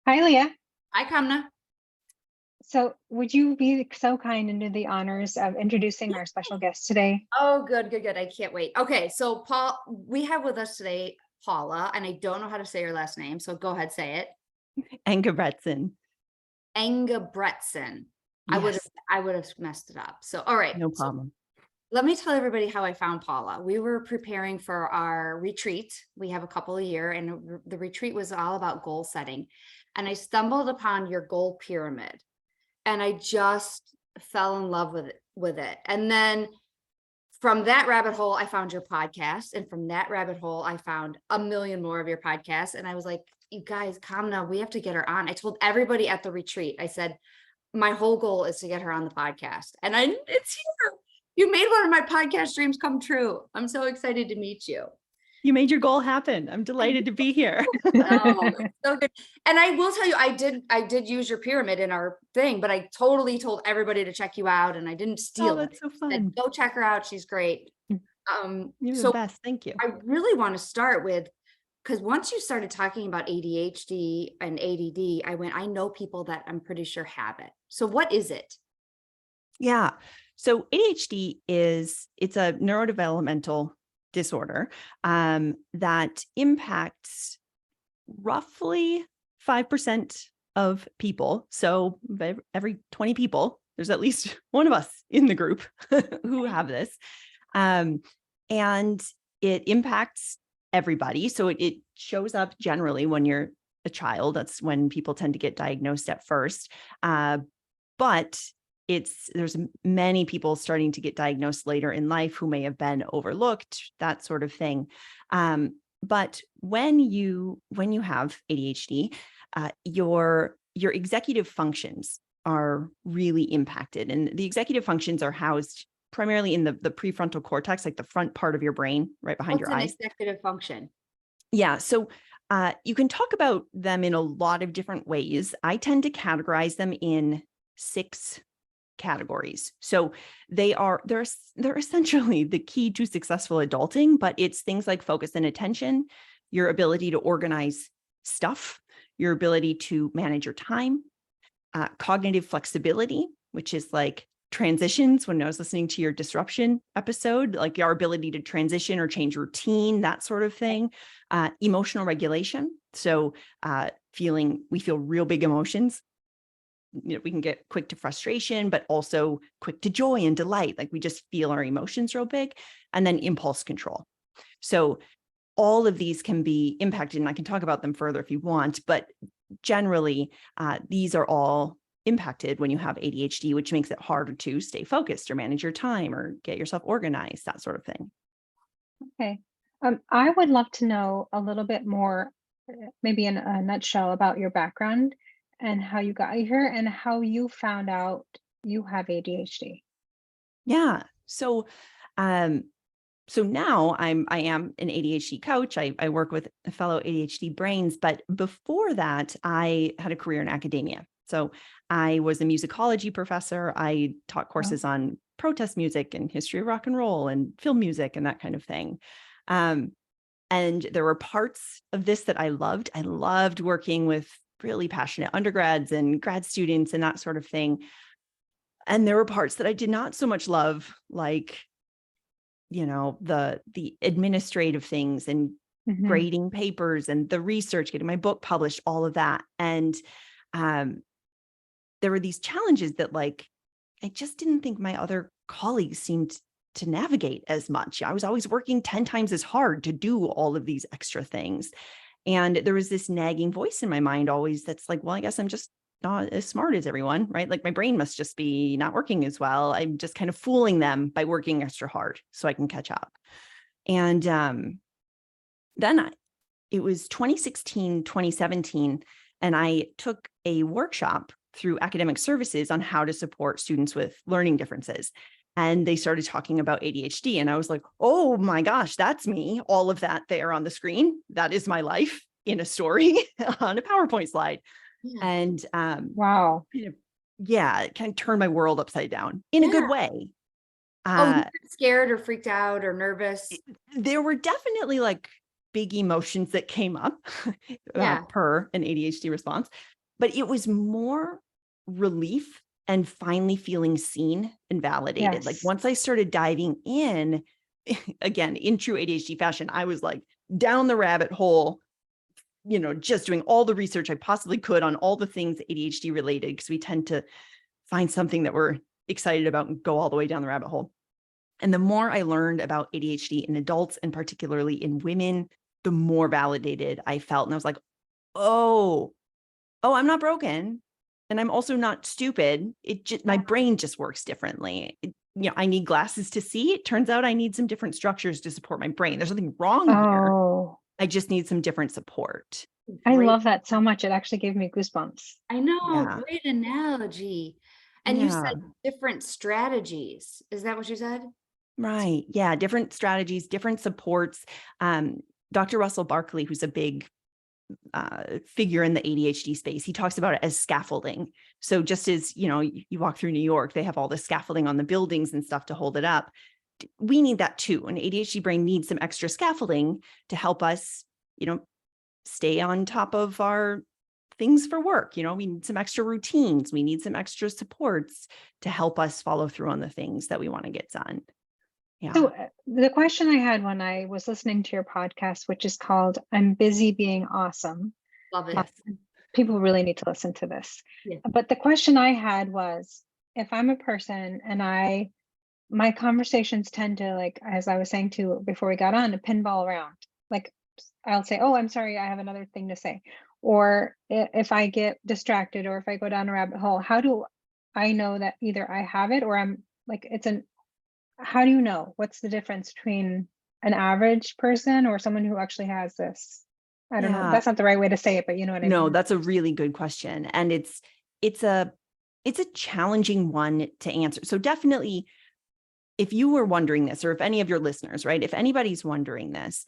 Hi, Leah. Hi, Kamna. So, would you be so kind and do the honors of introducing Yeah. our special guest today? Oh, good, good, good. I can't wait. Okay, so we have with us today Paula, and I don't know how to say your last name, so go ahead, say it. Engebretson. Engebretson. I would have Yes, I would have messed it up. So, all right. no So problem. let me tell everybody how I found Paula. We were preparing for our retreat. We have a couple a year, and the retreat was all about goal setting. And I stumbled upon your goal pyramid, and I just fell in love with it. And then from that rabbit hole, I found your podcast. And from that rabbit hole, I found a million more of your podcasts. And I was like, you guys, Kamna, we have to get her on. I told everybody at the retreat, I said, my whole goal is to get her on the podcast. And it's here. You made one of my podcast dreams come true. I'm so excited to meet you. You made your goal happen. I'm delighted to be here. Oh, it's so good. And I will tell you, I did use your pyramid in our thing, but I totally told everybody to check you out, and I didn't Oh, steal it. that's so I said, fun. go check her out. She's great. You're the So best. Thank you. I really want to start with, because once you started talking about ADHD and ADD, I know people that I'm pretty sure have it. So what is it? Yeah. So ADHD it's a neurodevelopmental disorder that impacts roughly 5% of people. So every 20 people, there's at least one of us in the group who have this. And it impacts everybody. So it shows up generally when you're a child. That's when people tend to get diagnosed at first. But there's many people starting to get diagnosed later in life who may have been overlooked, that sort of thing. But when you have ADHD, your executive functions are really impacted, and the executive functions are housed primarily in the prefrontal cortex, like the front part of your brain, right behind What's your an eyes. executive function? Yeah. So you can talk about them in a lot of different ways. I tend to categorize them in 6 categories. So they're essentially the key to successful adulting, but it's things like focus and attention, your ability to organize stuff, your ability to manage your time, cognitive flexibility, which is like transitions. When I was listening to your disruption episode, like our ability to transition or change routine, that sort of thing, emotional regulation. So we feel real big emotions. We can get quick to frustration, but also quick to joy and delight. Like we just feel our emotions real big. And then impulse control. So all of these can be impacted, and I can talk about them further if you want, but generally, these are all impacted when you have ADHD, which makes it harder to stay focused or manage your time or get yourself organized, that sort of thing. Okay. I would love to know a little bit more, maybe in a nutshell, about your background and how you got here and how you found out you have ADHD. Yeah. So, so now I am an ADHD coach. I work with fellow ADHD brains, but before that, I had a career in academia. So I was a musicology professor. I taught courses on protest music and history of rock and roll and film music and that kind of thing. And there were parts of this that I loved. I loved working with really passionate undergrads and grad students and that sort of thing. And there were parts that I did not so much love, like, the administrative things and Mhm. grading papers and the research, getting my book published, all of that. And there were these challenges that I just didn't think my other colleagues seemed to navigate as much. I was always working 10 times as hard to do all of these extra things. And there was this nagging voice in my mind always that's like, well, I guess I'm just not as smart as everyone, right? Like my brain must just be not working as well. I'm just kind of fooling them by working extra hard so I can catch up. And then it was 2016, 2017, and I took a workshop through academic services on how to support students with learning differences. And they started talking about ADHD. And I was like, oh my gosh, that's me. All of that there on the screen. That is my life in a story on a PowerPoint slide. Yeah. And Wow. yeah, it kind of turned my world upside down in a good way. Oh, you were scared or freaked out or nervous? There were definitely like big emotions that came up Yeah. per an ADHD response. but it was more relief and finally feeling seen and validated. Like Yes. once I started diving in, again, in true ADHD fashion, I was like down the rabbit hole, just doing all the research I possibly could on all the things ADHD related, because we tend to find something that we're excited about and go all the way down the rabbit hole. And the more I learned about ADHD in adults and particularly in women, the more validated I felt. And I was like, oh, I'm not broken. And I'm also not stupid. My brain just works differently. I need glasses to see. It turns out I need some different structures to support my brain. There's nothing wrong here. Oh, I just need some different support. I Great. love that so much. It actually gave me goosebumps. I know, Yeah. great analogy. And you Yeah. said different strategies. Is that what you said? Right. Yeah. Different strategies, different supports. Dr. Russell Barkley, who's a big figure in the ADHD space, he talks about it as scaffolding. So just as, you walk through New York, they have all the scaffolding on the buildings and stuff to hold it up. We need that too. An ADHD brain needs some extra scaffolding to help us, stay on top of our things for work. We need some extra routines. We need some extra supports to help us follow through on the things that we want to get done. Yeah. So the question I had when I was listening to your podcast, which is called "I'm Busy Being Awesome," Love it. Yes. people really need to listen to this. Yeah. But the question I had was, if I'm a person and my conversations tend to, like, as I was saying to before we got on, to pinball around. Like I'll say, "Oh, I'm sorry, I have another thing to say." Or if I get distracted or if I go down a rabbit hole, how do I know that either I have it or I'm like, how do you know? What's the difference between an average person or someone who actually has this? I don't know. Yeah. That's not the right way to say it, but you know what I No, mean? that's a really good question. And it's a challenging one to answer. So definitely, if you were wondering this, or if any of your listeners, right, if anybody's wondering this,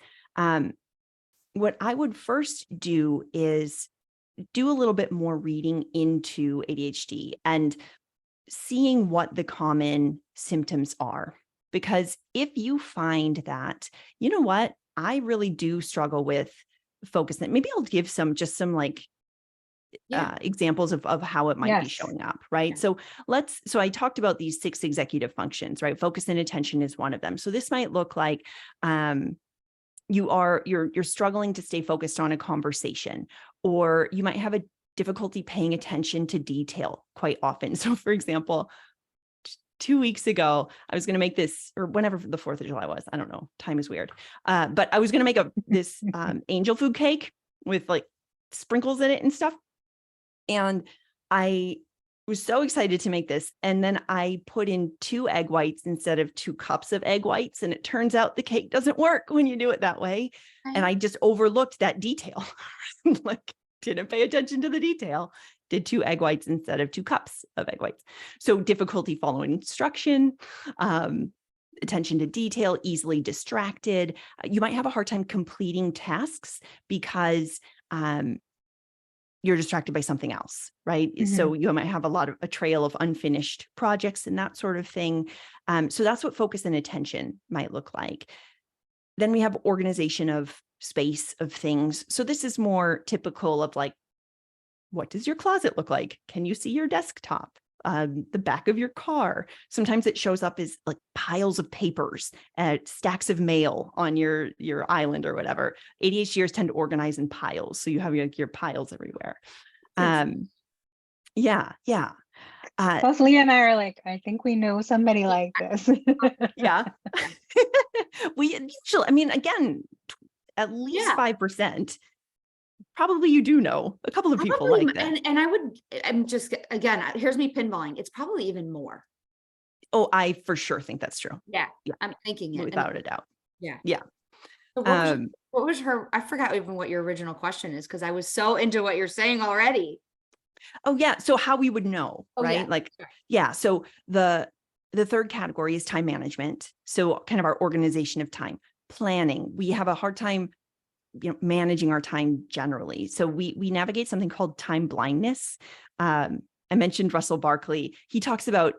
what I would first do is do a little bit more reading into ADHD and seeing what the common symptoms are. Because if you find that, you know what, I really do struggle with focus, maybe I'll give some like Yeah. examples of how it might be Yes. showing up, right? Yeah. So I talked about these 6 executive functions, right? Focus and attention is one of them. So this might look like you're struggling to stay focused on a conversation, or you might have a difficulty paying attention to detail quite often. So for example, 2 weeks ago, I was going to make this, or whenever the 4th of July was, I don't know, time is weird. But I was going to make this angel food cake with like sprinkles in it and stuff. And I was so excited to make this. And then I put in 2 egg whites instead of 2 cups of egg whites. And it turns out the cake doesn't work when you do it that way. And I just overlooked that detail. Like, didn't pay attention to the detail, did 2 egg whites instead of 2 cups of egg whites. So difficulty following instruction, attention to detail, easily distracted. You might have a hard time completing tasks because you're distracted by something else, right? Mhm. So you might have a trail of unfinished projects and that sort of thing. So that's what focus and attention might look like. Then we have organization of space of things. So this is more typical of like, what does your closet look like? Can you see your desktop? The back of your car? Sometimes it shows up as like piles of papers, stacks of mail on your island or whatever. ADHDers tend to organize in piles. So you have your piles everywhere. Yeah. Both Leah and I are like, I think we know somebody like this. Yeah. We usually, I mean, again, at least 5%. Probably you do know a couple of people like that. And I'm just, again, here's me pinballing. It's probably even more. Oh, I for sure think that's true. Yeah. I'm thinking it. Without a doubt. Yeah. Yeah. So what was her, I forgot even what your original question is, because I was so into what you're saying already. Oh yeah. So how we would know, right? Yeah. Like, yeah. So the 3rd category is time management. So kind of our organization of time. Planning. We have a hard time managing our time generally. So we navigate something called time blindness. I mentioned Russell Barkley. He talks about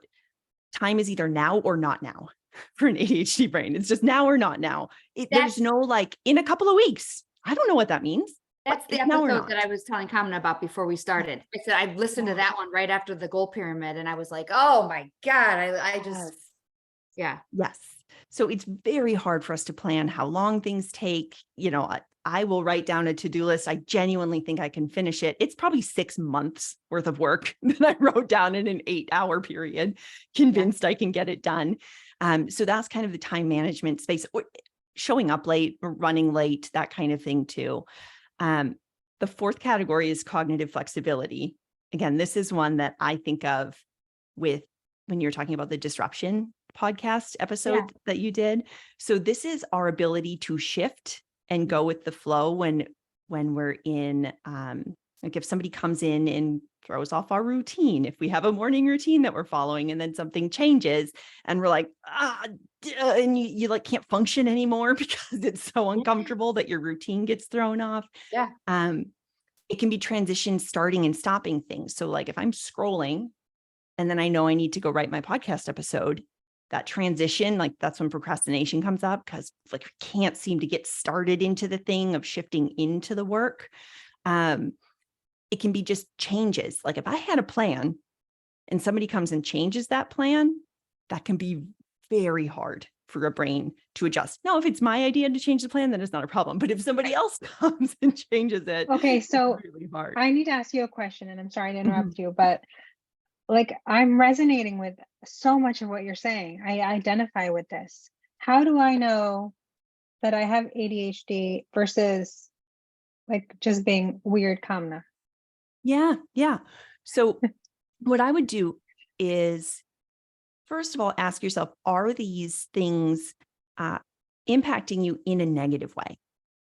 time is either now or not now for an ADHD brain. It's just now or not now. There's no like in a couple of weeks. I don't know what that means. That's the Now we're episode that not. I was telling Common about before we started. I said I listened to that one right after the goal pyramid, and I was like, "Oh my God." I just, Yes. yeah. Yes. So it's very hard for us to plan how long things take. I will write down a to-do list. I genuinely think I can finish it. It's probably 6 months worth of work that I wrote down in an 8-hour period, convinced I can get it done. So that's kind of the time management space, or showing up late or running late, that kind of thing too. The fourth category is cognitive flexibility. Again, this is one that I think of with when you're talking about the disruption podcast episode that you did. So this is our ability to shift and go with the flow when we're in like if somebody comes in and throws off our routine, if we have a morning routine that we're following and then something changes and we're like, and you like can't function anymore because it's so uncomfortable that your routine gets thrown off. Yeah. It can be transition starting and stopping things. So like if I'm scrolling and then I know I need to go write my podcast episode, that transition, like that's when procrastination comes up because like I can't seem to get started into the thing of shifting into the work. It can be just changes. Like if I had a plan and somebody comes and changes that plan, that can be very hard for a brain to adjust. Now, if it's my idea to change the plan, then it's not a problem. But if somebody else comes and changes it, Okay, so it's really hard. I need to ask you a question, and I'm sorry to interrupt you, but like I'm resonating with so much of what you're saying. I identify with this. How do I know that I have ADHD versus like just being weird Kamna? Yeah. So what I would do is, first of all, ask yourself, are these things impacting you in a negative way?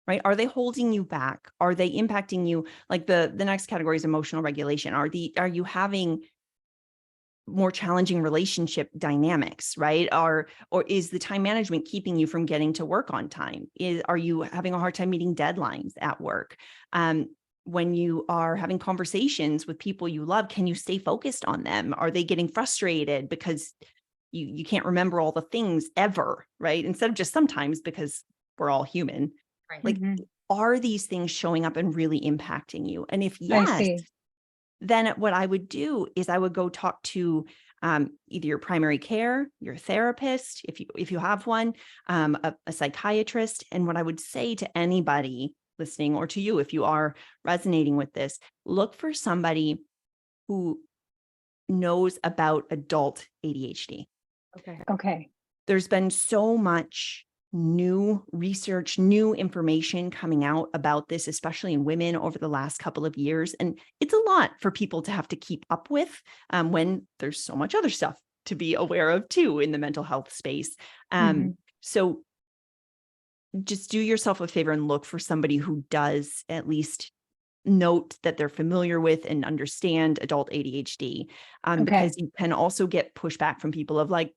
Right? Are they holding you back? Are they impacting you? Like the next category is emotional regulation. Are you having more challenging relationship dynamics, right? Or is the time management keeping you from getting to work on time? Are you having a hard time meeting deadlines at work? When you are having conversations with people you love, can you stay focused on them? Are they getting frustrated because you can't remember all the things ever, right? Instead of just sometimes, because we're all human. Right. Like, are these things showing up and really impacting you? And if I yes, see. then what I would do is I would go talk to either your primary care, your therapist, if you have one, a psychiatrist. And what I would say to anybody listening, or to you, if you are resonating with this, look for somebody who knows about adult ADHD. Okay. There's been so much new research, new information coming out about this, especially in women over the last couple of years. And it's a lot for people to have to keep up with when there's so much other stuff to be aware of too in the mental health space. So just do yourself a favor and look for somebody who does at least note that they're familiar with and understand adult ADHD, because you can also get pushback from people of like,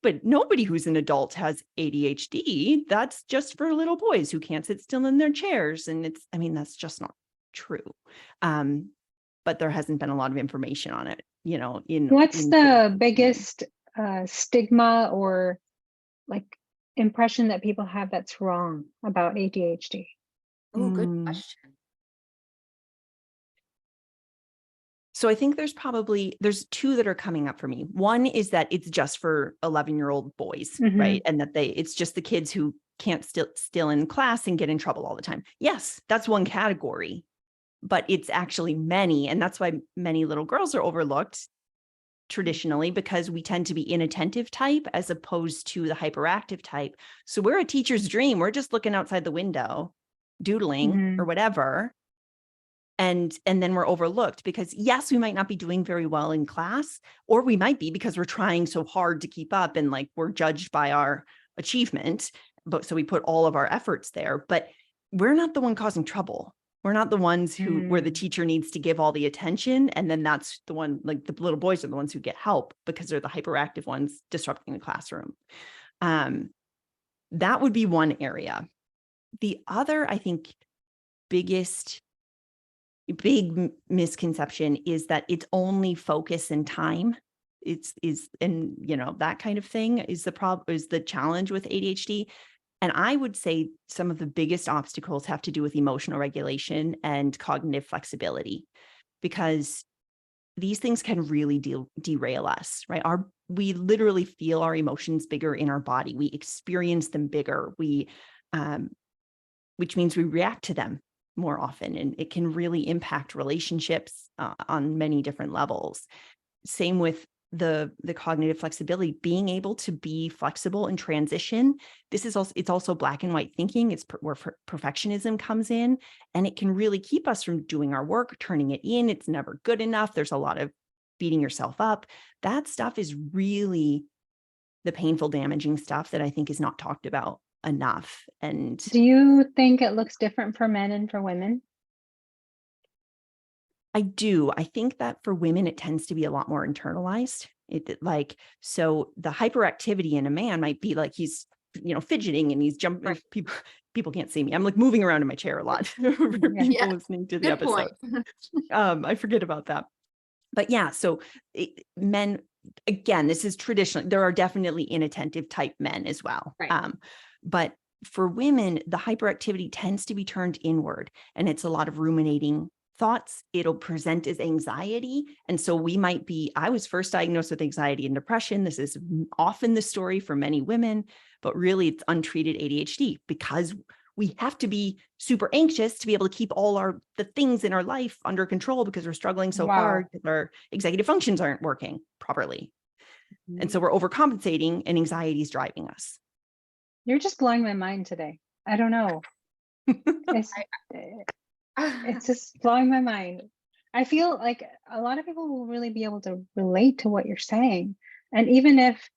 but nobody who's an adult has ADHD. That's just for little boys who can't sit still in their chairs. And that's just not true. But there hasn't been a lot of information on it, What's the biggest stigma or like impression that people have that's wrong about ADHD? Oh, good question. So I think there's two that are coming up for me. One is that it's just for 11-year-old boys, right? And that it's just the kids who can't still in class and get in trouble all the time. Yes, that's one category, but it's actually many. And that's why many little girls are overlooked traditionally, because we tend to be inattentive type as opposed to the hyperactive type. So we're a teacher's dream. We're just looking outside the window, doodling or whatever. And then we're overlooked because yes, we might not be doing very well in class, or we might be because we're trying so hard to keep up and like we're judged by our achievement. But so we put all of our efforts there, but we're not the one causing trouble. We're not the ones where the teacher needs to give all the attention. And then that's the one, like the little boys are the ones who get help because they're the hyperactive ones disrupting the classroom. That would be one area. The other, I think, big misconception is that it's only focus and time. And that kind of thing is the challenge with ADHD. And I would say some of the biggest obstacles have to do with emotional regulation and cognitive flexibility, because these things can really derail us, right? We literally feel our emotions bigger in our body. We experience them bigger. Which means we react to them more often, and it can really impact relationships on many different levels. Same with the cognitive flexibility, being able to be flexible in transition. It's also black and white thinking. It's where perfectionism comes in, and it can really keep us from doing our work, turning it in. It's never good enough. There's a lot of beating yourself up. That stuff is really the painful, damaging stuff that I think is not talked about enough. And Do you think it looks different for men and for women? I do. I think that for women, it tends to be a lot more internalized. So the hyperactivity in a man might be like he's, fidgeting and he's jumping. Right. People can't see me. I'm like moving around in my chair a lot for people Yeah. listening to the Good episode. point. I forget about that. But yeah, so men, again, this is traditionally, there are definitely inattentive type men as well. Right. But for women, the hyperactivity tends to be turned inward, and it's a lot of ruminating thoughts. It'll present as anxiety. And so I was first diagnosed with anxiety and depression. This is often the story for many women, but really it's untreated ADHD, because we have to be super anxious to be able to keep all the things in our life under control, because we're struggling so Wow. hard because our executive functions aren't working properly. And so we're overcompensating, and anxiety is driving us. You're just blowing my mind today. I don't know. It's it's just blowing my mind. I feel like a lot of people will really be able to relate to what you're saying. And even if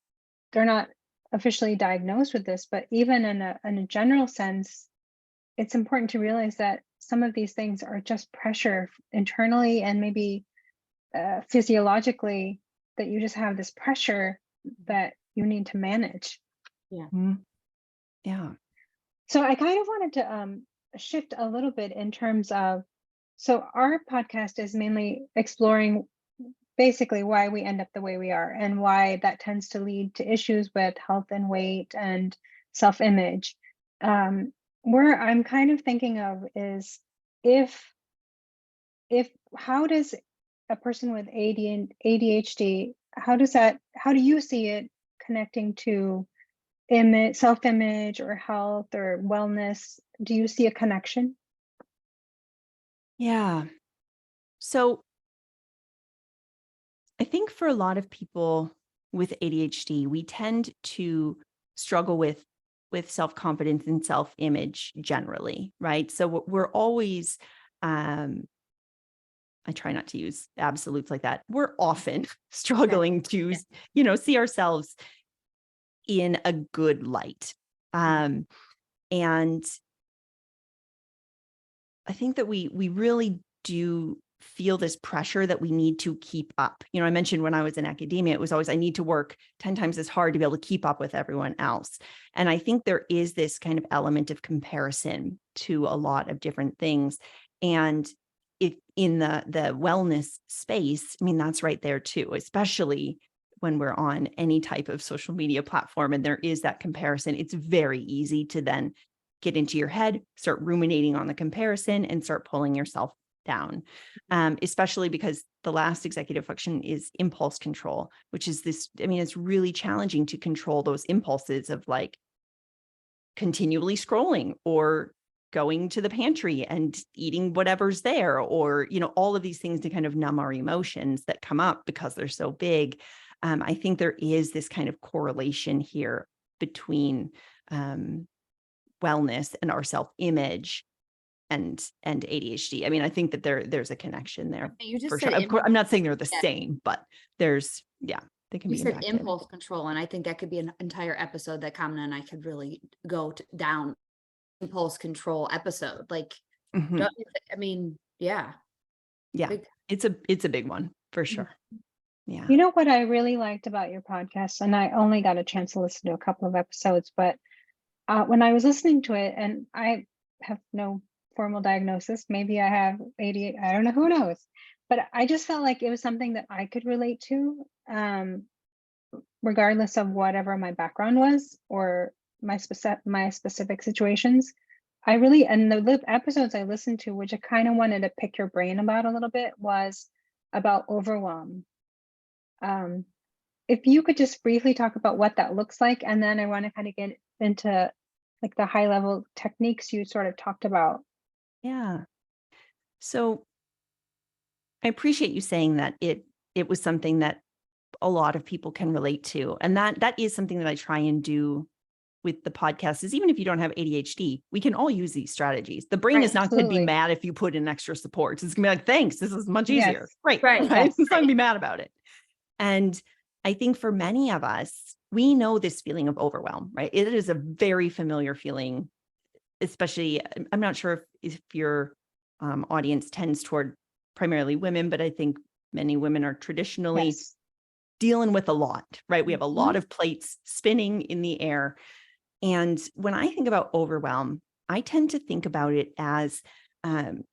they're not officially diagnosed with this, but even in a general sense, it's important to realize that some of these things are just pressure internally and maybe physiologically, that you just have this pressure that you need to manage. Yeah. Yeah. So I kind of wanted to shift a little bit in terms of, so our podcast is mainly exploring basically why we end up the way we are, and why that tends to lead to issues with health and weight and self-image. Where I'm kind of thinking of is, if how does a person with ADHD, how do you see it connecting to image, self-image, or health or wellness? Do you see a connection? Yeah. So I think for a lot of people with ADHD, we tend to struggle with self-confidence and self-image generally, right? So we're always, I try not to use absolutes like that. We're often struggling to, see ourselves in a good light. And I think that we really do feel this pressure that we need to keep up. I mentioned when I was in academia, it was always, I need to work 10 times as hard to be able to keep up with everyone else. And I think there is this kind of element of comparison to a lot of different things. And if in the wellness space, I mean, that's right there too, especially when we're on any type of social media platform and there is that comparison. It's very easy to then get into your head, start ruminating on the comparison, and start pulling yourself down, especially because the last executive function is impulse control, which is this, I mean, it's really challenging to control those impulses of like continually scrolling or going to the pantry and eating whatever's there, or, all of these things to kind of numb our emotions that come up because they're so big. I think there is this kind of correlation here between wellness and our self-image and ADHD. I mean, I think that there's a connection there. You just for said sure. Of course, I'm not saying they're the Yeah. same, but there's, they can You be said impacted. impulse control, and I think that could be an entire episode that Kamna and I could really go down. Impulse control episode, like, Mhm. don't you I mean, yeah. Yeah, Big- it's a big one for sure. Yeah. You know what I really liked about your podcast, and I only got a chance to listen to a couple of episodes, but when I was listening to it, and I have no formal diagnosis, maybe I have ADHD, I don't know, who knows, but I just felt like it was something that I could relate to, regardless of whatever my background was or my specific situations, I really, and the episodes I listened to, which I kind of wanted to pick your brain about a little bit, was about overwhelm. Um, if you could just briefly talk about what that looks like, and then I want to kind of get into like the high level techniques you sort of talked about. Yeah. So I appreciate you saying that it was something that a lot of people can relate to. And that is something that I try and do with the podcast, is even if you don't have ADHD, we can all use these strategies. The brain Right. is not going to be Absolutely. mad if you put in extra support. It's going to be like, thanks, this is much Yes. easier. Great. Right. Right. Yes. It's not going to be mad about it. And I think for many of us, we know this feeling of overwhelm, right? It is a very familiar feeling, especially, I'm not sure if your audience tends toward primarily women, but I think many women are traditionally Yes. dealing with a lot, right? We have a lot Mhm. of plates spinning in the air. And when I think about overwhelm, I tend to think about it as um,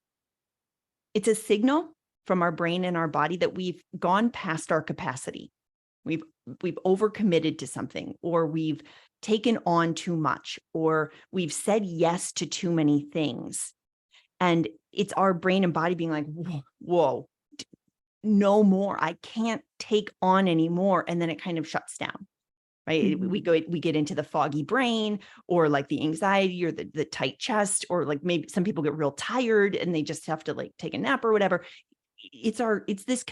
it's a signal from our brain and our body that we've gone past our capacity. We've overcommitted to something, or we've taken on too much, or we've said yes to too many things. And it's our brain and body being like, whoa, no more. I can't take on anymore. And then it kind of shuts down. Right. Mhm. We get into the foggy brain, or like the anxiety, or the tight chest, or like maybe some people get real tired and they just have to like take a nap or whatever. It's this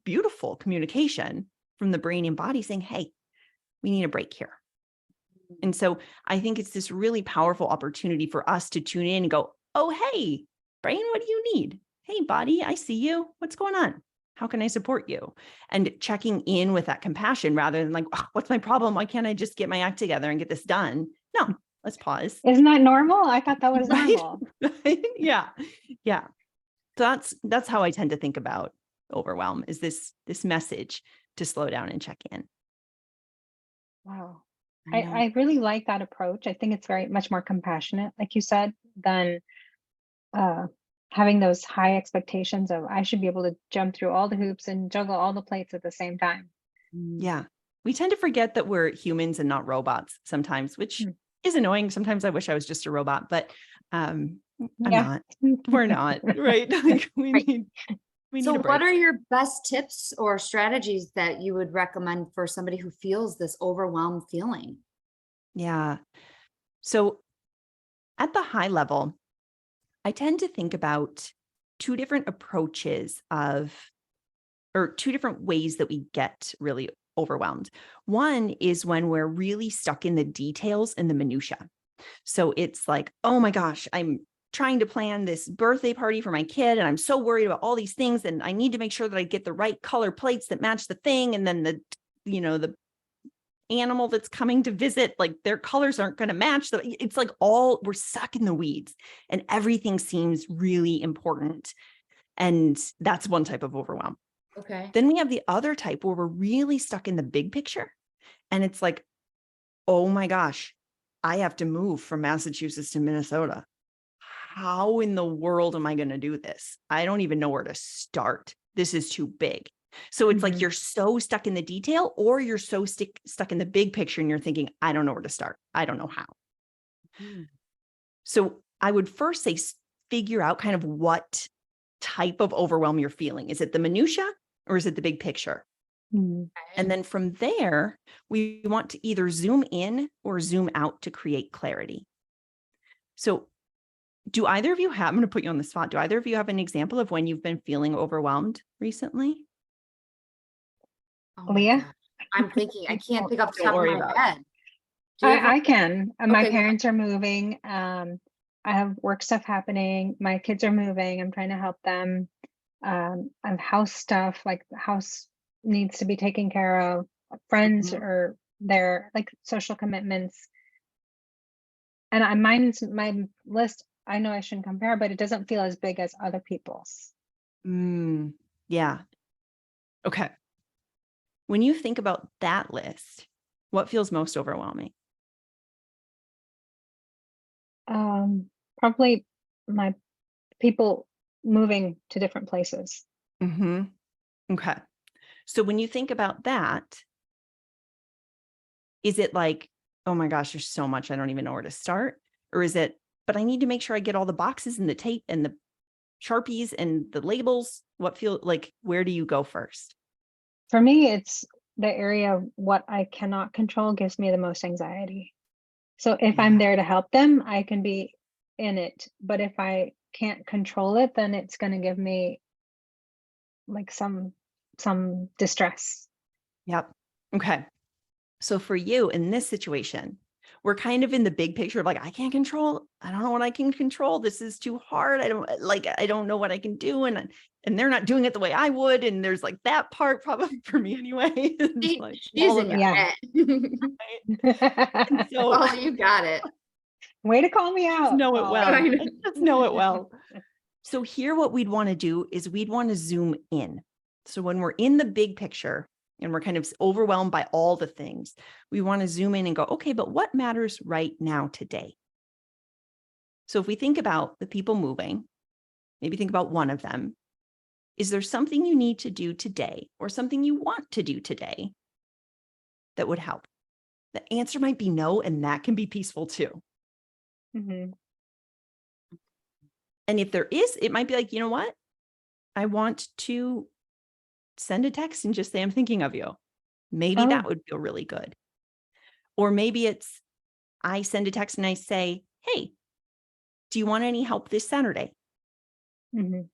beautiful communication from the brain and body saying, hey, we need a break here. And so I think it's this really powerful opportunity for us to tune in and go, oh, hey, brain, what do you need? Hey, body, I see you. What's going on? How can I support you? And checking in with that compassion rather than like, oh, what's my problem? Why can't I just get my act together and get this done? No, let's pause. Isn't that normal? I thought that was Right? normal. Right? Yeah. Yeah. So that's how I tend to think about overwhelm, is this message to slow down and check in. Wow. I know. I really like that approach. I think it's very much more compassionate, like you said, than uh, having those high expectations of I should be able to jump through all the hoops and juggle all the plates at the same time. Yeah. We tend to forget that we're humans and not robots sometimes, which Mm. is annoying. Sometimes I wish I was just a robot, but I'm Yeah. not. We're not, right? Like Right. we So need a what break. are your best tips or strategies that you would recommend for somebody who feels this overwhelmed feeling? Yeah. So at the high level, I tend to think about two different approaches or two different ways that we get really overwhelmed. One is when we're really stuck in the details and the minutia. So it's like, oh my gosh, I'm trying to plan this birthday party for my kid, and I'm so worried about all these things, and I need to make sure that I get the right color plates that match the thing, and then the animal that's coming to visit, like their colors aren't going to match. So it's like we're stuck in the weeds, and everything seems really important. And that's one type of overwhelm. Okay. Then we have the other type where we're really stuck in the big picture. And it's like, oh my gosh, I have to move from Massachusetts to Minnesota. How in the world am I going to do this? I don't even know where to start. This is too big. So it's like Mhm. you're so stuck in the detail, or you're so stuck in the big picture and you're thinking, I don't know where to start. I don't know how. So I would first say, figure out kind of what type of overwhelm you're feeling. Is it the minutia, or is it the big picture? Mhm. And then from there, we want to either zoom in or zoom out to create clarity. So do either of you have, I'm going to put you on the spot. Do either of you have an example of when you've been feeling overwhelmed recently? Oh my Leah? God. I'm thinking, I can't pick up the Don't top of worry my about it. head. Do you have I can. My Okay, go ahead. parents are moving. I have work stuff happening. My kids are moving. I'm trying to help them. I have house stuff, like the house needs to be taken care of. Friends Mhm. or their like social commitments. And my list. I know I shouldn't compare, but it doesn't feel as big as other people's. Yeah. Okay. When you think about that list, what feels most overwhelming? Probably my people moving to different places. Mm-hmm. Okay. So when you think about that, is it like oh my gosh, there's so much, I don't even know where to start? Or is it, but I need to make sure I get all the boxes and the tape and the Sharpies and the labels? What feel like, where do you go first? For me, it's the area of what I cannot control gives me the most anxiety. So if I'm Yeah. there to help them, I can be in it. But if I can't control it, then it's going to give me like some distress. Yep. Okay. So for you in this situation, we're kind of in the big picture of like, I can't control, I don't know what I can control. This is too hard. I don't know what I can do. And they're not doing it the way I would. And there's like that part probably for me anyway. It's like She's all in of your Yeah. head. that. So Oh, you got it. Way to call me just out. know it Paula. well. I know. Just know it well. So here, what we'd want to do is we'd want to zoom in. So when we're in the big picture and we're kind of overwhelmed by all the things, we want to zoom in and go, okay, but what matters right now today? So if we think about the people moving, maybe think about one of them. Is there something you need to do today or something you want to do today that would help? The answer might be no, and that can be peaceful too. Mhm. And if there is, it might be like, you know what? I want to send a text and just say, I'm thinking of you. Maybe that Oh. would feel really good. Or maybe it's, I send a text and I say, hey, do you want any help this Saturday? Mhm.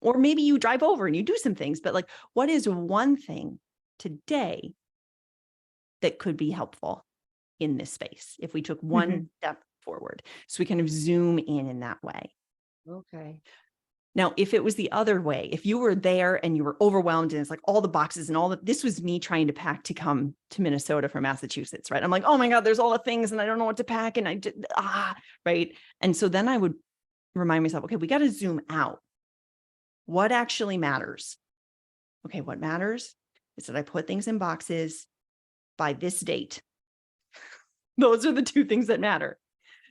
Or maybe you drive over and you do some things, but like, what is one thing today that could be helpful in this space if we took one Mhm. step forward? So we kind of zoom in that way. Okay. Now, if it was the other way, if you were there and you were overwhelmed and it's like all the boxes and all that, this was me trying to pack to come to Minnesota from Massachusetts, right? I'm like, oh my God, there's all the things and I don't know what to pack. And I did, right. And so then I would remind myself, okay, we got to zoom out. What actually matters? Okay, what matters is that I put things in boxes by this date. Those are the two things that matter.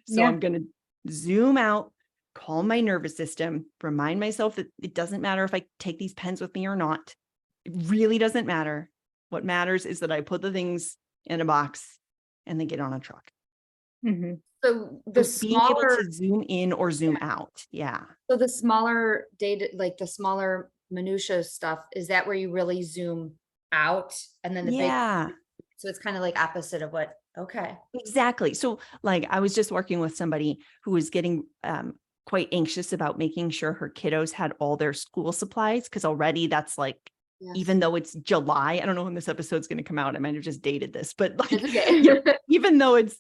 So Yeah. I'm going to zoom out, calm my nervous system, remind myself that it doesn't matter if I take these pens with me or not. It really doesn't matter. What matters is that I put the things in a box and they get on a truck. Mhm. So the So being able smaller, to zoom in or zoom out. Yeah. so the smaller data, like the smaller minutia stuff, is that where you really zoom out and then the big, Yeah. so it's kind of like opposite of what, okay. Exactly. So like I was just working with somebody who was getting quite anxious about making sure her kiddos had all their school supplies because already that's like, Yes. even though it's July, I don't know when this episode's going to come out. I might have just dated this, but like, It's okay. you know, even though it's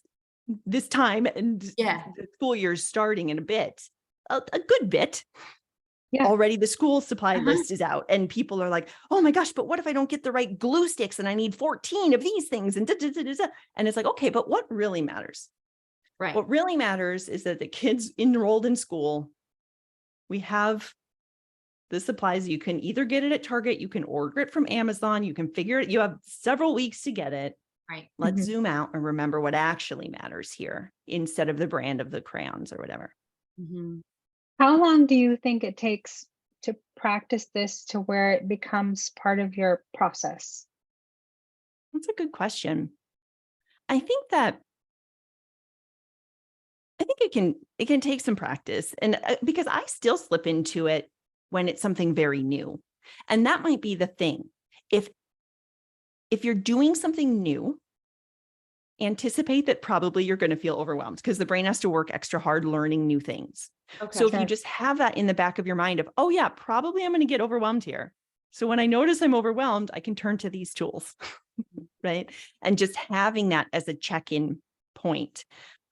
this time and Yeah. the school year's starting in a bit, a good bit. Yeah. Already the school supply Uh-huh. list is out and people are like, oh my gosh, but what if I don't get the right glue sticks and I need 14 of these things and da, da, da, da, da. And it's like, okay, but what really matters? Right. What really matters is that the kids enrolled in school, we have the supplies. You can either get it at Target, you can order it from Amazon, you can figure it, you have several weeks to get it. Right. Let's Mhm. zoom out and remember what actually matters here instead of the brand of the crayons or whatever. Mhm. How long do you think it takes to practice this to where it becomes part of your process? That's a good question. I think it can take some practice and because I still slip into it when it's something very new. And that might be the thing. If you're doing something new, anticipate that probably you're going to feel overwhelmed because the brain has to work extra hard learning new things. Okay. So if you Sure. just have that in the back of your mind of, oh yeah, probably I'm going to get overwhelmed here. So when I notice I'm overwhelmed, I can turn to these tools, right? And just having that as a check-in point.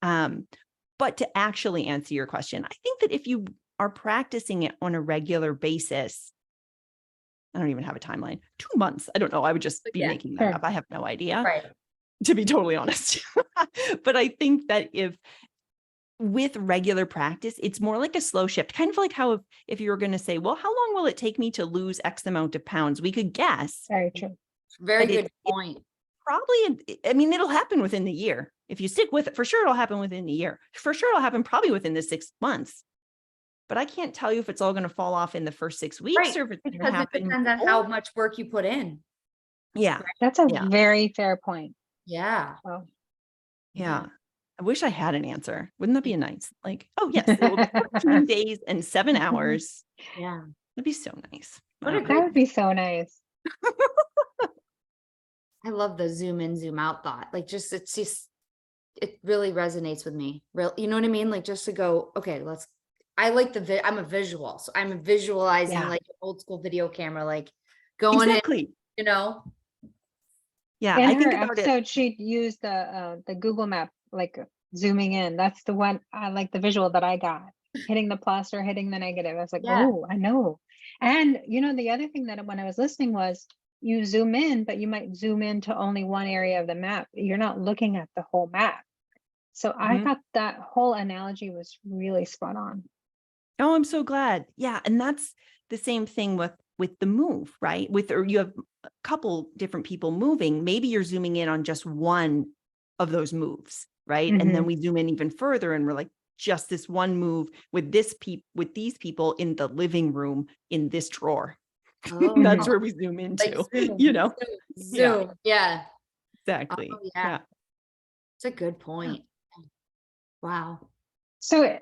But to actually answer your question, I think that if you are practicing it on a regular basis, I don't even have a timeline, 2 months. I don't know. I would just be Yeah, making that sure. up. I have no idea, Right. to be totally honest. But I think that if with regular practice, it's more like a slow shift, kind of like how if you were going to say, well, how long will it take me to lose X amount of pounds? We could guess, Very true. Very but good point. probably, I mean, it'll happen within the year. If you stick with it, for sure, it'll happen within the year. For sure, it'll happen probably within the 6 months. But I can't tell you if it's all going to fall off in the first 6 weeks Right. or if it's going to Because it happen. depends on how much work you put in. Yeah. That's a Yeah. very fair point. Yeah. Well, Yeah. I wish I had an answer. Wouldn't that be nice? Like, oh yes, it will be 14 days and 7 hours. Yeah. That'd be so nice. What a Wow. great That would be so nice. I love the zoom in, zoom out thought. Like it's just, it really resonates with me. Real, you know what I mean? Like just to go, okay, I like I'm a visual. So I'm visualizing Yeah. like an old school video camera, like going Exactly. in, Yeah. In I her think about it. episode, she used the Google map, like zooming in. That's the one I like the visual that I got. Hitting the plus or hitting the negative. I was like, Yeah. oh, I know. And the other thing that when I was listening was you zoom in, but you might zoom into only one area of the map. You're not looking at the whole map. So I Mhm. thought that whole analogy was really spot on. Oh, I'm so glad. Yeah. And that's the same thing with the move, right? Or you have a couple different people moving. Maybe you're zooming in on just one of those moves, right? And then Mhm. we zoom in even further and we're like, just this one move with with these people in the living room in this drawer. Oh, That's where we zoom like into, zoom, Yeah, zoom. Yeah. exactly. Oh, yeah. It's a good point. Wow. So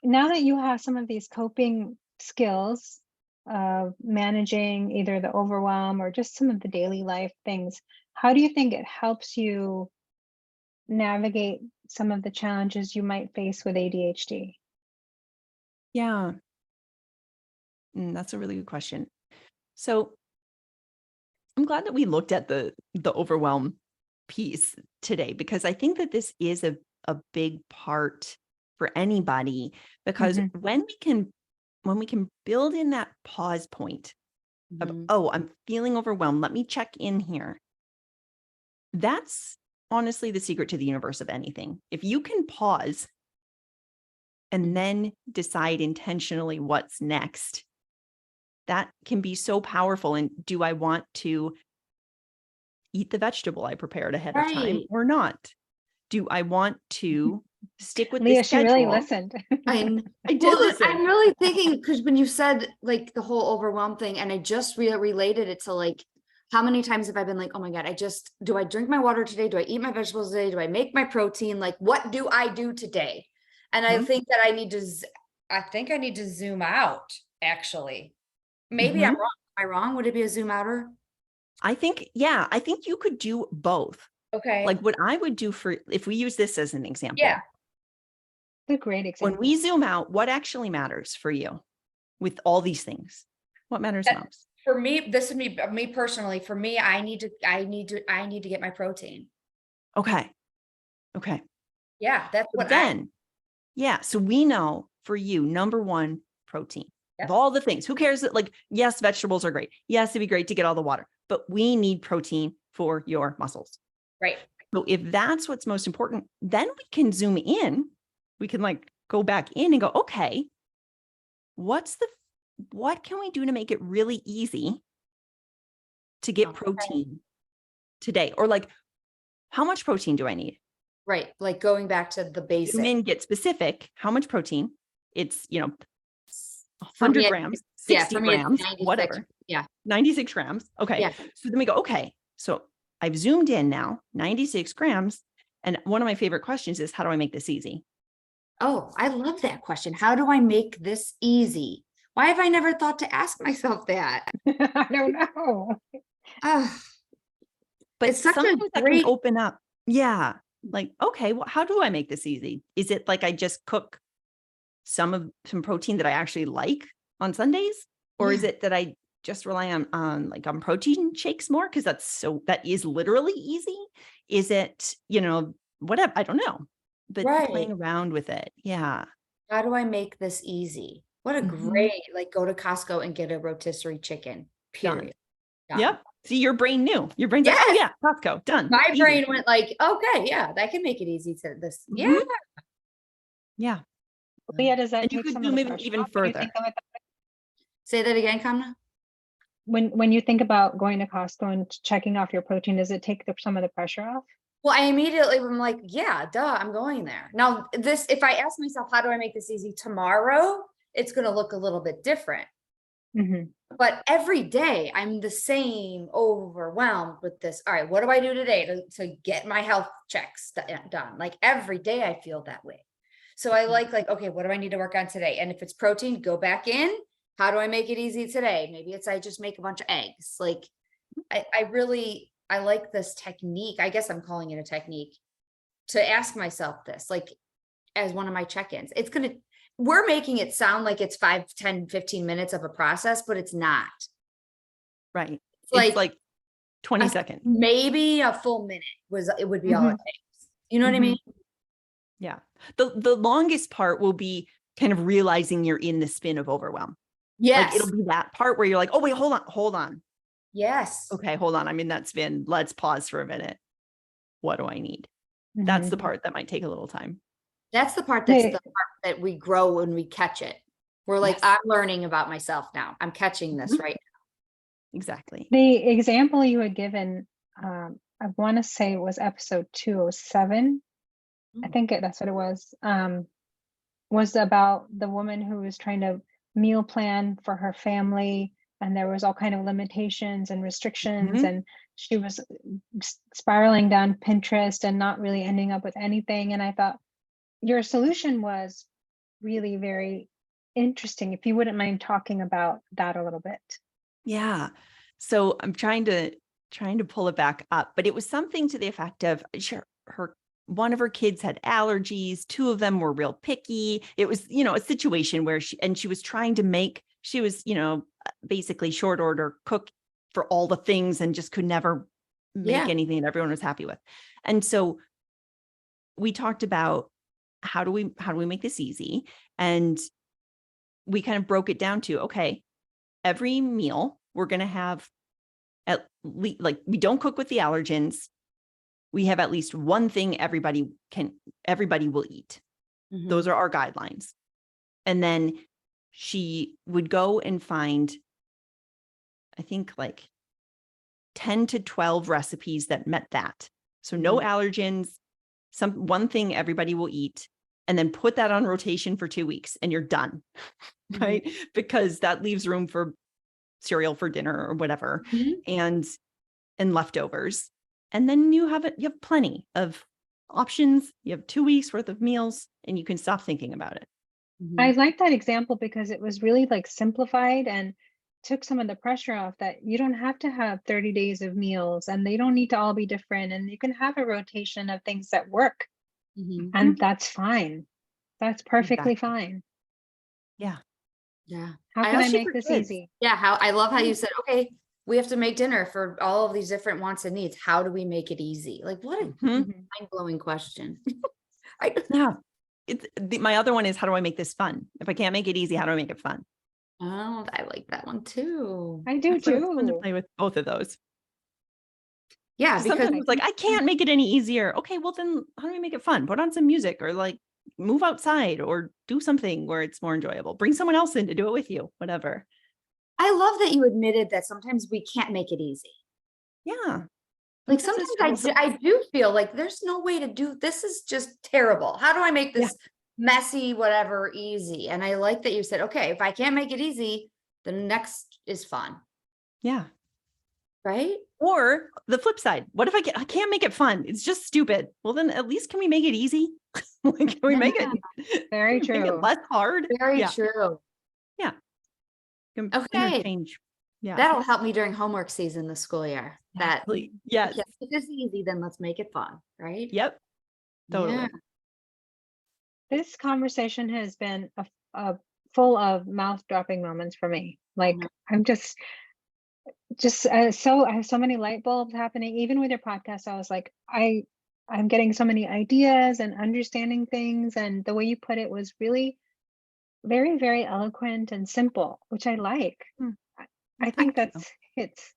now that you have some of these coping skills of managing either the overwhelm or just some of the daily life things, how do you think it helps you navigate some of the challenges you might face with ADHD? Yeah. That's a really good question. So I'm glad that we looked at the overwhelm piece today, because I think that this is a big part for anybody, because Mhm. when we can build in that pause point of, Mhm. oh, I'm feeling overwhelmed, let me check in here. That's honestly the secret to the universe of anything. If you can pause and then decide intentionally what's next, that can be so powerful. And do I want to eat the vegetable I prepared ahead of time Right. or not? Do I want to stick with this Leah, she really schedule? listened. I did Well, listen. I'm really thinking, because when you said like the whole overwhelm thing, and I just related it to like, how many times have I been like, oh my God, do I drink my water today? Do I eat my vegetables today? Do I make my protein? Like, what do I do today? And I Mhm. think that I think I need to zoom out, actually. Maybe I'm Mhm. wrong. Am I wrong? Would it be a zoom outer? I think you could do both. Okay. Like what I would do if we use this as an example, Yeah. A great when example. we zoom out, what actually matters for you with all these things? What matters That- most? For me, this would be me personally. For me, I need to get my protein. Okay. Okay. Yeah, that's But what then, yeah. So we know for you, number one, protein. Of Yep. all the things, who cares that, like, yes, vegetables are great. Yes, it'd be great to get all the water, but we need protein for your muscles. right. So if that's what's most important, then we can zoom in. We can like go back in and go, okay, what can we do to make it really easy to get Okay. protein today? Or like, how much protein do I need? Right. Like going back to the Zoom basic. in, get specific. How much protein? It's, For 100 me, grams, yeah, 60 for me, it's grams, 96. whatever, Yeah. 96 grams. Okay. Yeah. So then we go, okay, so I've zoomed in now, 96 grams. And one of my favorite questions is, how do I make this easy? Oh, I love that question. How do I make this easy? Why have I never thought to ask myself that? I don't know. Oh, But it's such a sometimes that can great, open up. Yeah. Like, okay, well, how do I make this easy? Is it like I just cook some protein that I actually like on Sundays? Or is yeah, it that I just rely on protein shakes more? Cause that is literally easy. Is it, whatever, I don't know, but right. playing around with it. Yeah. How do I make this easy? What a Mhm. great, like go to Costco and get a rotisserie chicken, Done. period. Done. Yep. See, your brain knew. Your brain's like, oh Yes. yeah, Costco, done. My Easy. brain went like, okay, yeah, that can make it easy to this. Yeah. Mhm. Yeah. Leah, does that And you take could some do of the maybe pressure even off when you think further. of it? Say that again, Kamna. When you think about going to Costco and checking off your protein, does it take some of the pressure off? Well, I immediately am like, yeah, duh, I'm going there. Now, if I ask myself, how do I make this easy tomorrow? It's going to look a little bit different. Mhm. But every day I'm the same, overwhelmed with this. All right, what do I do today to get my health checks done? Like every day I feel that way. So I like, okay, what do I need to work on today? And if it's protein, go back in. How do I make it easy today? Maybe it's I just make a bunch of eggs. Like I like this technique. I guess I'm calling it a technique to ask myself this, like as one of my check-ins. We're making it sound like it's 5, 10, 15 minutes of a process, but it's not. Right. It's It's like 20 a- seconds. maybe a full minute it would be all it Mhm. takes. You know what I mean? Yeah. The longest part will be kind of realizing you're in the spin of overwhelm. Like Yes. it'll be that part where you're like, oh wait, hold on. Yes. Okay, hold on. I'm in that spin. Let's pause for a minute. What do I need? That's Mhm. the part that might take a little time. That's the part Hey. that we grow when we catch it. We're like, Yes. I'm learning about myself now. I'm catching this Mhm. right Exactly. The example you had given, I want to say it was episode 207. I now. think that's what it was about the woman who was trying to meal plan for her family, and there was all kind of limitations and restrictions, Mhm. and she was spiraling down Pinterest and not really ending up with anything. And I thought your solution was really very interesting. If you wouldn't mind talking about that a little bit. Yeah. So I'm trying to pull it back up, but it was something to the effect of one of her kids had allergies, two of them were real picky. It was, a situation where she was trying to she was, basically short order cook for all the things and just could never make Yeah. anything that everyone was happy with. And so we talked about how do we make this easy? And we kind of broke it down to, okay, every meal we're going to have at least, like, we don't cook with the allergens. We have at least one thing everybody will eat. Mhm. Those are our guidelines. And then she would go and find, I think, like 10 to 12 recipes that met that. So no allergens, one thing everybody will eat, and then put that on rotation for 2 weeks and you're done. Mhm. Right? Because that leaves room for cereal for dinner or whatever, Mhm. and leftovers. And then you have plenty of options. You have 2 weeks worth of meals and you can stop thinking about it. I Mhm. like that example because it was really like simplified and took some of the pressure off that you don't have to have 30 days of meals and they don't need to all be different, and you can have a rotation of things that work, Mhm. and that's fine. That's perfectly Exactly. fine. Yeah. Yeah. How can I Especially make for this kids. easy? Yeah. I love how Yeah. you said, okay, we have to make dinner for all of these different wants and needs. How do we make it easy? Like, what a Mhm. Mhm. mind-blowing question. Yeah. My other one is, how do I make this fun? If I can't make it easy, how do I make it fun? Oh, I like that one too. I do So it's fun to too. play with both of those. Yeah, Because sometimes because it's like, I can't make it any easier. Okay, well then how do we make it fun? Put on some music, or like move outside, or do something where it's more enjoyable. Bring someone else in to do it with you, whatever. I love that you admitted that sometimes we can't make it easy. Yeah. Like Sometimes sometimes it's just I do feel like there's no way to do this is just terrible. How do I make Yeah. this messy, whatever, easy? And I like that you said, okay, if I can't make it easy, the next is fun, Yeah. right? Or the flip side, what if I can't make it fun? It's just stupid. Well, then at least can we make it easy? Like, can we make Yeah, Very make it true. less hard? very Yeah. true. Yeah. Okay. Interchange. Yeah. That'll help me during homework season this school year. That Exactly. Yes. okay, if this is easy, then let's make it fun, right? Yep. Yeah. Totally. This conversation has been a full of mouth-dropping moments for me. Like, Mhm. I'm just so I have so many light bulbs happening. Even with your podcast, I was like, I'm getting so many ideas and understanding things, and the way you put it was really very, very eloquent and simple, which I like. Hmm. I Well, I think thank you. it's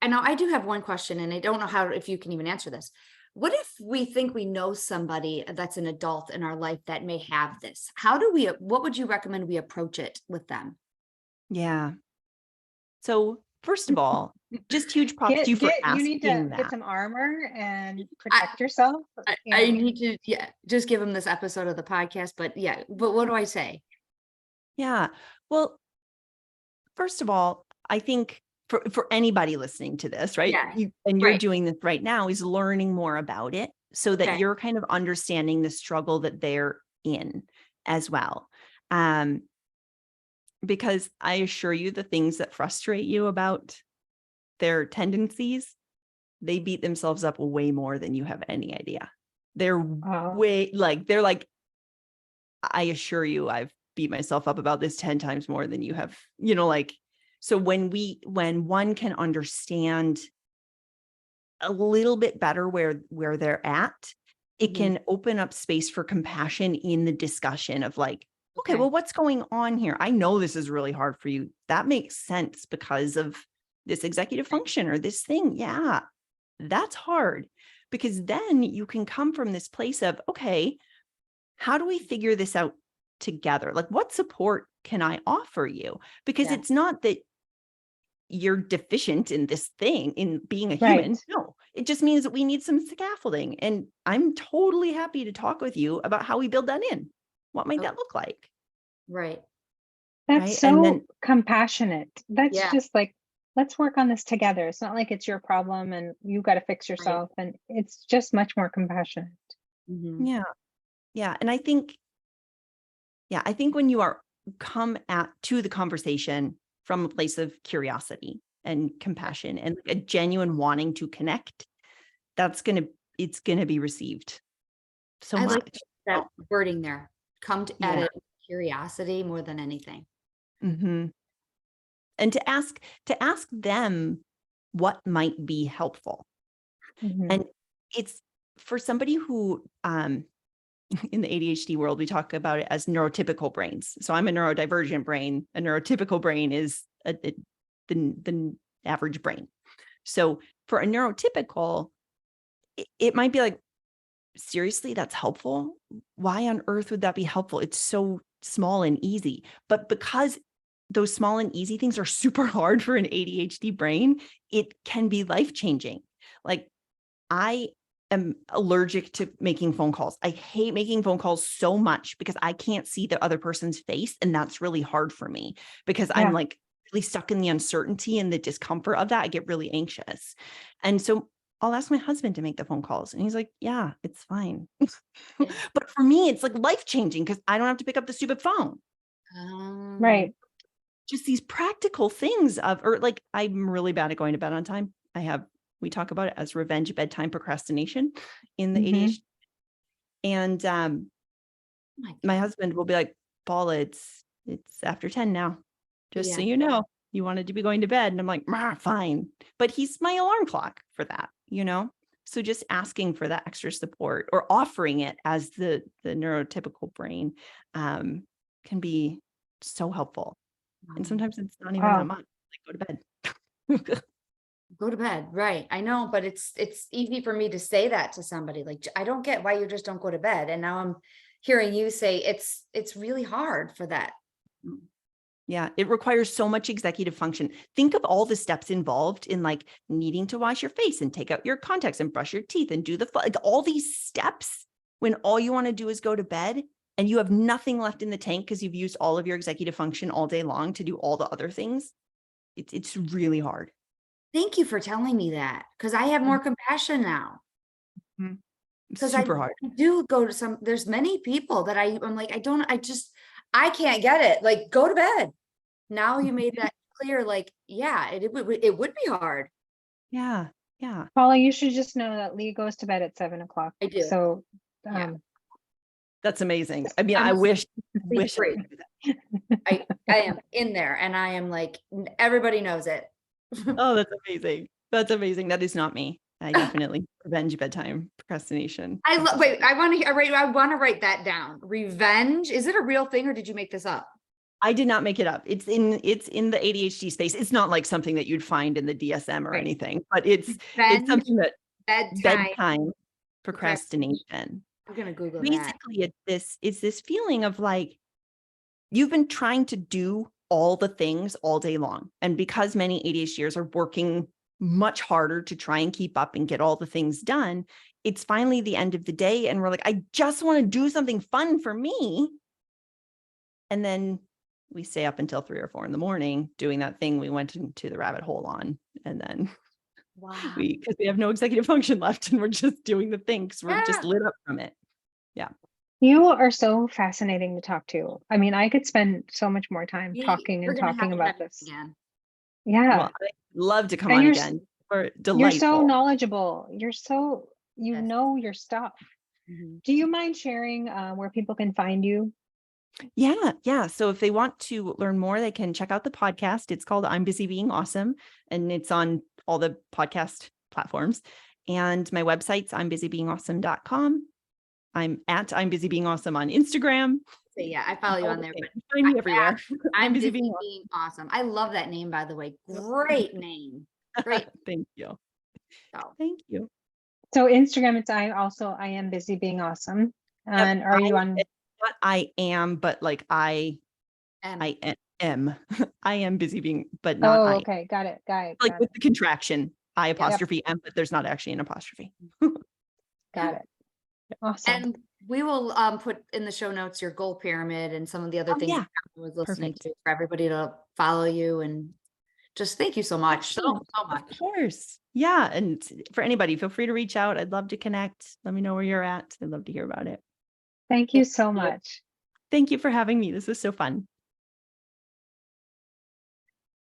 I know I do have one question, and I don't know if you can even answer this. What if we think we know somebody that's an adult in our life that may have this? What would you recommend we approach it with them? Yeah. So first of all, just huge props to you for you need to asking get that. some armor and I, protect yourself. I need to, just give them this episode of the podcast, but what do I say? Yeah. Well, first of all, I think for anybody listening to this, right? Yeah. You're Right. doing this right now, is learning more about it so that Okay. you're kind of understanding the struggle that they're in as well. Because I assure you, the things that frustrate you about their tendencies, they beat themselves up way more than you have any idea. They're Oh, they're like, I assure you, I've beat myself up about this 10 times more than you have, like, so when one can understand a little bit better where they're at, it Mhm. can open up space for compassion in the discussion of like, okay, Okay. well, what's going on here? I know this is really hard for you. That makes sense because of this executive function or this thing. Yeah, that's hard, because then you can come from this place of, okay, how do we figure this out together? Like, what support can I offer you? Because Yeah. it's not that you're deficient in this thing, in being a right. human. No, it just means that we need some scaffolding. And I'm totally happy to talk with you about how we build that in. What might Oh, that look like? right. That's Right. And so then, compassionate. That's Yeah. just like, let's work on this together. It's not like it's your problem and you got to fix Right. yourself. And it's just much more compassionate. Mhm. yeah. Yeah. And I think when you are to the conversation from a place of curiosity and compassion and a genuine wanting to connect, it's going to be received so I like much. that wording there. Come at Yeah. it with curiosity more than anything. Hmm. And to ask them what might be helpful. Mhm. And it's for somebody who, in the ADHD world, we talk about it as neurotypical brains. So I'm a neurodivergent brain. A neurotypical brain is the average brain. So for a neurotypical, it might be like, seriously, that's helpful? Why on earth would that be helpful? It's so small and easy. But because those small and easy things are super hard for an ADHD brain, it can be life-changing. Like, I am allergic to making phone calls. I hate making phone calls so much because I can't see the other person's face. And that's really hard for me because I'm Yeah. like really stuck in the uncertainty and the discomfort of that. I get really anxious. And so I'll ask my husband to make the phone calls. And he's like, yeah, it's fine. Yeah. But for me, it's like life-changing because I don't have to pick up the stupid phone. Um, Right. Just these practical things or like, I'm really bad at going to bed on time. We talk about it as revenge bedtime procrastination in the Mhm. ADHD. And my my God. husband will be like, Paula, it's after 10 now. Just so Yeah. you know, you wanted to be going to bed. And I'm like, fine. But he's my alarm clock for that. So just asking for that extra support or offering it as the neurotypical brain can be so helpful. And sometimes it's not even that Wow. much. Like, go to bed. Go to bed. Right. I know, but it's easy for me to say that to somebody. Like, I don't get why you just don't go to bed. And now I'm hearing you say it's really hard for that. Yeah, it requires so much executive function. Think of all the steps involved in like needing to wash your face and take out your contacts and brush your teeth and do like all these steps when all you want to do is go to bed and you have nothing left in the tank because you've used all of your executive function all day long to do all the other things. It's really hard. Thank you for telling me that because I have more compassion now. Mhm. Because Super hard. do go to there's many people that I'm like, I can't get it. Like, go to bed. Now you made that clear. Like, yeah, it would be hard. Yeah. Yeah. Paula, you should just know that Lee goes to bed at 7 o'clock. I do. So, Yeah. That's amazing. I mean, I'm I a wish sleep I freak. could do that. I am in there and I am like, everybody knows it. Oh, that's amazing. That's amazing. That is not me. I definitely revenge bedtime procrastination. Wait, I want to write that down. Revenge. Is it a real thing or did you make this up? I did not make it up. It's in the ADHD space. It's not like something that you'd find in the DSM or Right. anything, but it's Revenge something that bedtime. bedtime Procrastination. procrastination. I'm gonna Google that. Basically, it's this feeling of like you've been trying to do all the things all day long. And because many ADHDers are working much harder to try and keep up and get all the things done, it's finally the end of the day. And we're like, I just want to do something fun for me. And then we stay up until 3 or 4 in the morning doing that thing we went into the rabbit hole on. And then Wow. because we have no executive function left and we're just doing the thing because we're just Yeah. lit up from it. You are so fascinating to talk to. I mean, I could spend so much more time talking We're and gonna have talking to about have you this. again. Yeah. Well, I'd love to come And on you're again. We're you're delightful. so knowledgeable. You Yes. know your stuff. Mhm. Do you mind sharing where people can find you? Yeah. So if they want to learn more, they can check out the podcast. It's called I'm Busy Being Awesome, and it's on all the podcast platforms. And my website's I'mBusyBeingAwesome.com. I'm Busy Being Awesome on Instagram. So yeah, I follow you All on the there, things. but Find me everywhere. I'm busy Being being awesome. I love that name, by the way. Great name. Great. Thank you. So, Thank you. So Instagram, it's I am busy being awesome. Yep, And are you on? it's not I am, but like I and am. I am busy being, but not Oh, I. okay. Got it. Like with the contraction, I apostrophe M, but there's not actually an apostrophe. Got it. Awesome. and we will put in the show notes your goal pyramid and some of the other Oh, things yeah. I was listening Perfect. to for everybody to follow you, and just thank you so much. So Excellent. much. Of course. Yeah. And for anybody, feel free to reach out. I'd love to connect. Let me know where you're at. I'd love to hear about it. Thank you so much. Thank you for having me. This was so fun.